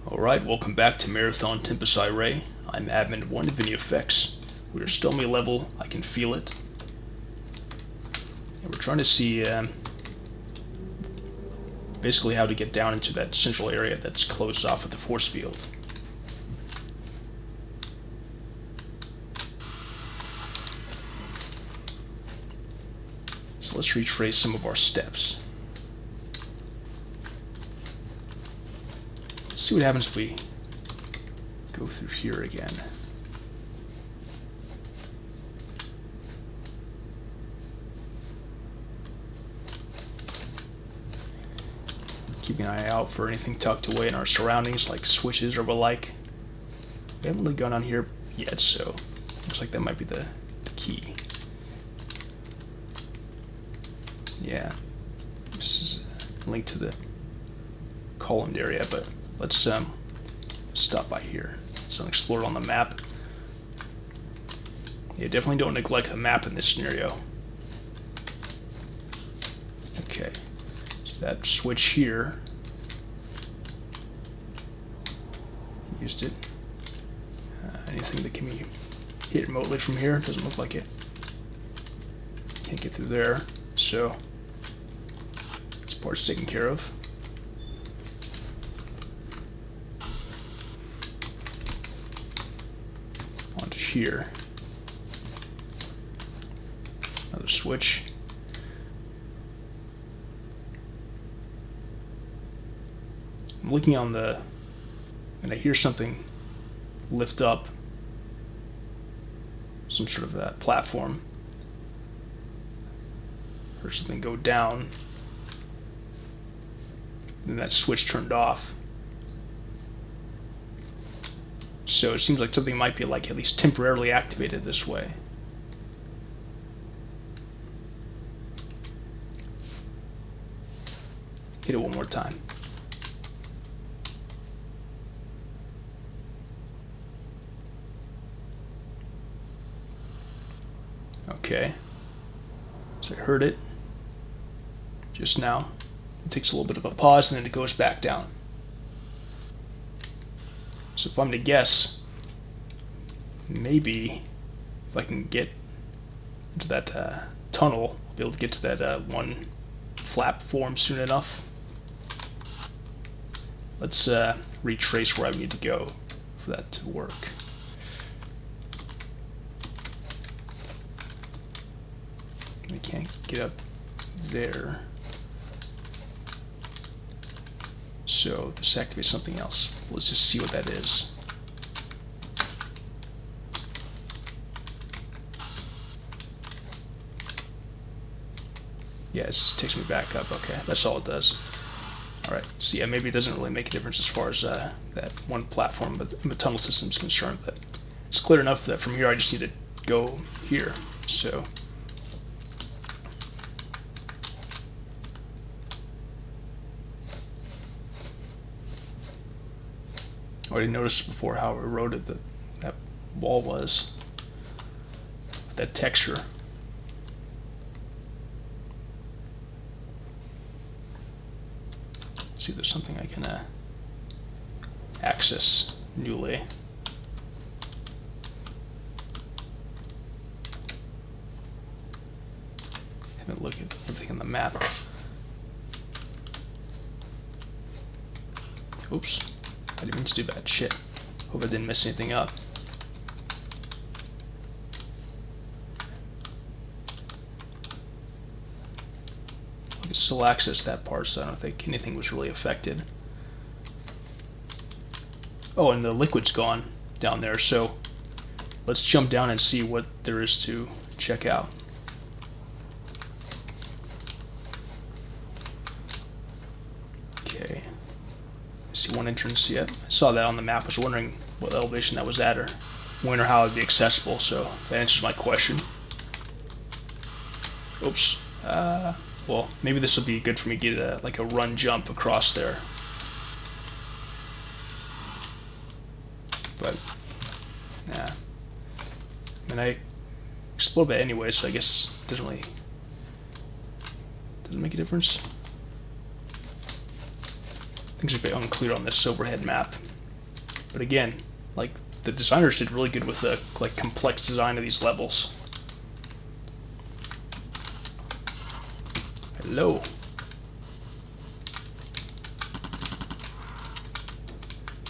Alright, welcome back to Marathon Tempus Irae. I'm admin 1 of NEFX. We are still me level, I can feel it. And we're trying to see basically how to get down into that central area that's closed off with the force field. So let's retrace some of our steps. Let's see what happens if we go through here again. Keeping an eye out for anything tucked away in our surroundings, like switches or the like. We haven't really gone on here yet, so looks like that might be the key. Yeah, this is a link to the columned area, but let's stop by here. It's unexplored on the map. Yeah, definitely don't neglect the map in this scenario. Okay, so that switch here, used it. Anything that can be hit remotely from here? Doesn't look like it. Can't get through there, so this part's taken care of. Onto here. Another switch. I'm looking on the, and I hear something lift up, some sort of a platform. Heard something go down. Then that switch turned off. So it seems like something might be like at least temporarily activated this way. Hit it one more time. Okay. So I heard it just now. It takes a little bit of a pause and then it goes back down. So if I'm to guess, maybe if I can get into that tunnel, I'll be able to get to that one platform soon enough. Let's retrace where I need to go for that to work. I can't get up there. So this activates something else. Let's just see what that is. Yeah, it takes me back up. Okay, that's all it does. Alright, so yeah, maybe it doesn't really make a difference as far as that one platform, but the tunnel system is concerned. But it's clear enough that from here I just need to go here. So I already noticed before how eroded that wall was. That texture. Let's see if there's something I can access newly. Haven't looked at everything on the map. Oops. I didn't mean to do that. Shit. Hope I didn't mess anything up. I can still access that part, so I don't think anything was really affected. Oh, and the liquid's gone down there, so let's jump down and see what there is to check out. Okay. I see one entrance yet. I saw that on the map. I was wondering what elevation that was at or when or how it would be accessible, so that answers my question. Oops. Well, maybe this will be good for me to get like a run jump across there. But, yeah. I mean, I explored that anyway, so I guess it doesn't make a difference. Things are a bit unclear on this overhead map. But again, like, the designers did really good with the like complex design of these levels. Hello.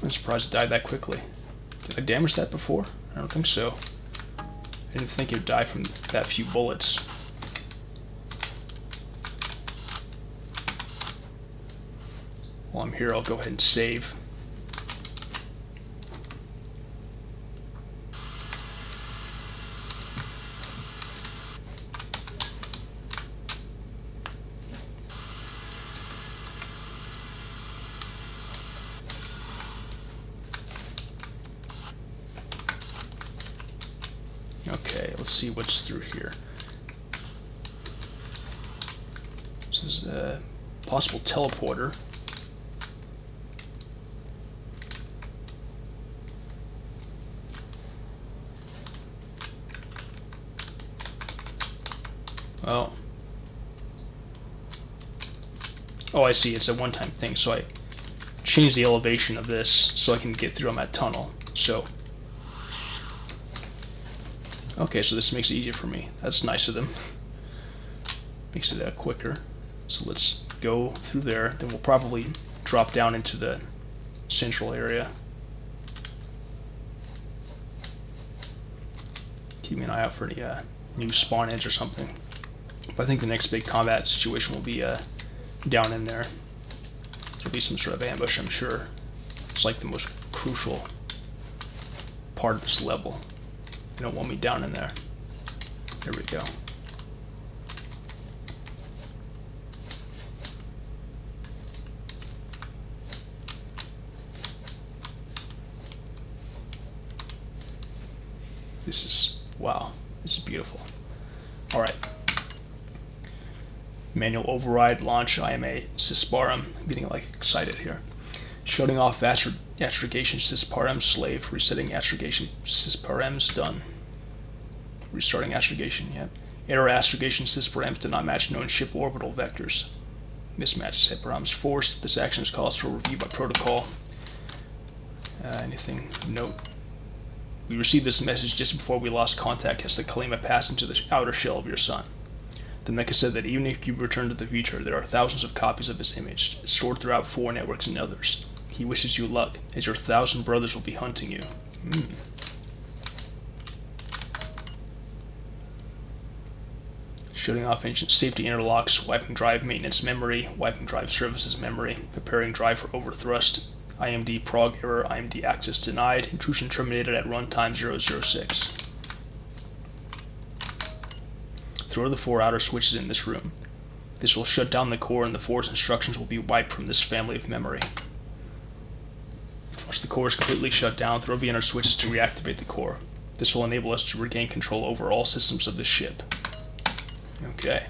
I'm surprised it died that quickly. Did I damage that before? I don't think so. I didn't think it would die from that few bullets. While I'm here, I'll go ahead and save. Okay, let's see what's through here. This is a possible teleporter. Oh. Oh, I see. It's a one-time thing. So I change the elevation of this so I can get through on that tunnel. So. Okay, so this makes it easier for me. That's nice of them. Makes it quicker. So let's go through there. Then we'll probably drop down into the central area. Keeping an eye out for any new spawn edge or something. But I think the next big combat situation will be down in there. There'll be some sort of ambush, I'm sure. It's like the most crucial part of this level. They don't want me down in there. There we go. This is, wow, this is beautiful. All right. Manual override launch IMA Sysparum. I'm getting like excited here. Shutting off astrogation Sysparum slave. Resetting astrogation Sysparums done. Restarting astrogation, yep. Error astrogation Sysparums did not match known ship orbital vectors. Mismatch Sysparums forced. This action is called for review by protocol. Anything note? We received this message just before we lost contact as the Kalima passed into the outer shell of your sun. The mecha said that even if you return to the future, there are thousands of copies of his image, stored throughout 4 networks and others. He wishes you luck, as your 1,000 brothers will be hunting you. Shutting off ancient safety interlocks, wiping drive maintenance memory, wiping drive services memory, preparing drive for overthrust, IMD prog error, IMD access denied, intrusion terminated at runtime 006. Throw the 4 outer switches in this room. This will shut down the core and the 4's instructions will be wiped from this family of memory. Once the core is completely shut down, throw the inner switches to reactivate the core. This will enable us to regain control over all systems of this ship. Okay.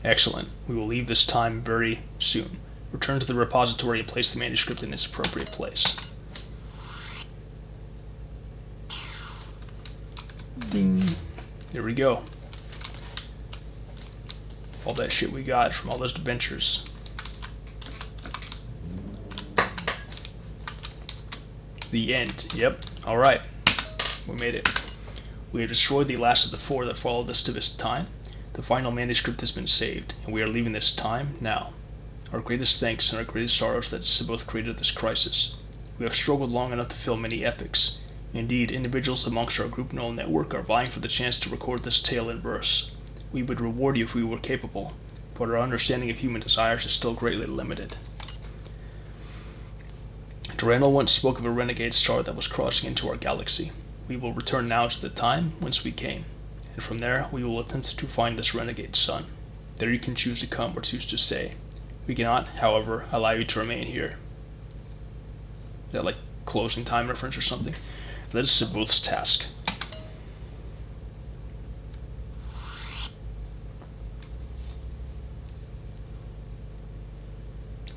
Excellent. We will leave this time very soon. Return to the repository and place the manuscript in its appropriate place. Ding. There we go. All that shit we got from all those adventures. The end. Yep. Alright. We made it. We have destroyed the last of the 4 that followed us to this time. The final manuscript has been saved, and we are leaving this time now. Our greatest thanks and our greatest sorrows that Sibboth created this crisis. We have struggled long enough to fill many epics. Indeed, individuals amongst our group null network are vying for the chance to record this tale in verse. We would reward you if we were capable, but our understanding of human desires is still greatly limited. Randall once spoke of a renegade star that was crossing into our galaxy. We will return now to the time whence we came, and from there we will attempt to find this renegade sun. There you can choose to come or choose to stay. We cannot, however, allow you to remain here. Is that like closing time reference or something? That is Sabuth's task.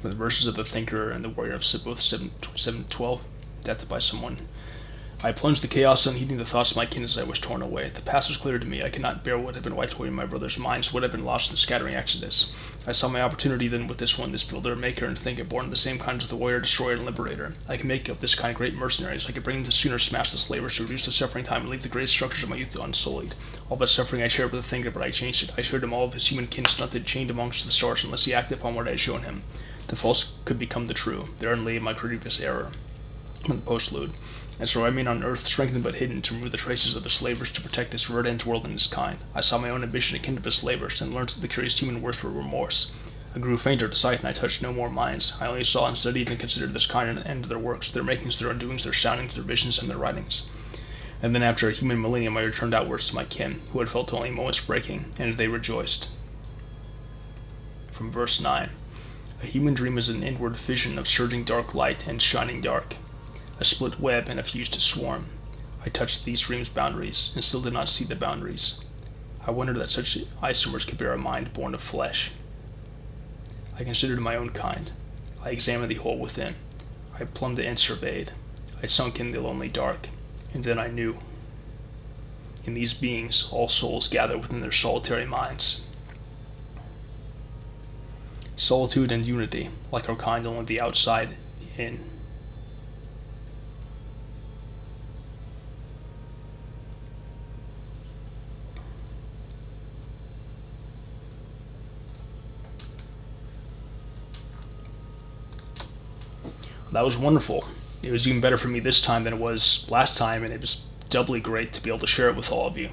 With verses of the Thinker and the Warrior of Sabuth 7:12, death by someone. I plunged the chaos, unheeding the thoughts of my kin as I was torn away. The past was clear to me. I could not bear what had been wiped away in my brother's minds, what had been lost in the scattering exodus. I saw my opportunity then with this one, this builder, maker, and thinker, born of the same kind as the warrior, destroyer, and liberator. I could make of this kind great mercenaries. I could bring them to sooner smash the slavers, to reduce the suffering time, and leave the great structures of my youth unsullied. All that suffering I shared with the thinker, but I changed it. I showed him all of his human kin stunted, chained amongst the stars, unless he acted upon what I had shown him. The false could become the true. Therein lay my grievous error. From the postlude. And so I remain on earth, strengthened but hidden, to remove the traces of the slavers, to protect this verdant world and its kind. I saw my own ambition akin to the slavers, and learned the curious human worth for remorse. I grew fainter to sight, and I touched no more minds. I only saw and studied and considered this kind an end to their works, their makings, their undoings, their soundings, their visions, and their writings. And then after a human millennium I returned outwards to my kin, who had felt only moments breaking, and they rejoiced. From verse 9. A human dream is an inward vision of surging dark light and shining dark, a split web and a fused swarm. I touched these dreams' boundaries, and still did not see the boundaries. I wondered that such isomers could bear a mind born of flesh. I considered my own kind. I examined the whole within. I plumbed it and surveyed. I sunk in the lonely dark, and then I knew. In these beings, all souls gather within their solitary minds. Solitude and unity, like our kind, only the outside, the in. That was wonderful. It was even better for me this time than it was last time, and it was doubly great to be able to share it with all of you.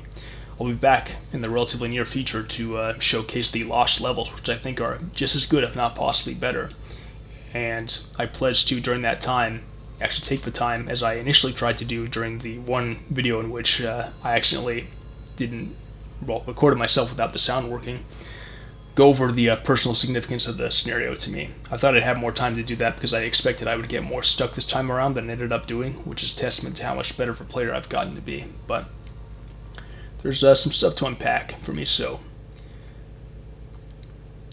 I'll be back in the relatively near future to showcase the lost levels, which I think are just as good, if not possibly better. And I pledge to, during that time, actually take the time, as I initially tried to do during the one video in which I accidentally recorded myself without the sound working, go over the personal significance of the scenario to me. I thought I'd have more time to do that because I expected I would get more stuck this time around than I ended up doing, which is testament to how much better of a player I've gotten to be. But there's some stuff to unpack for me, so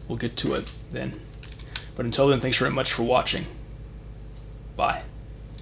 we'll get to it then. But until then, thanks very much for watching. Bye.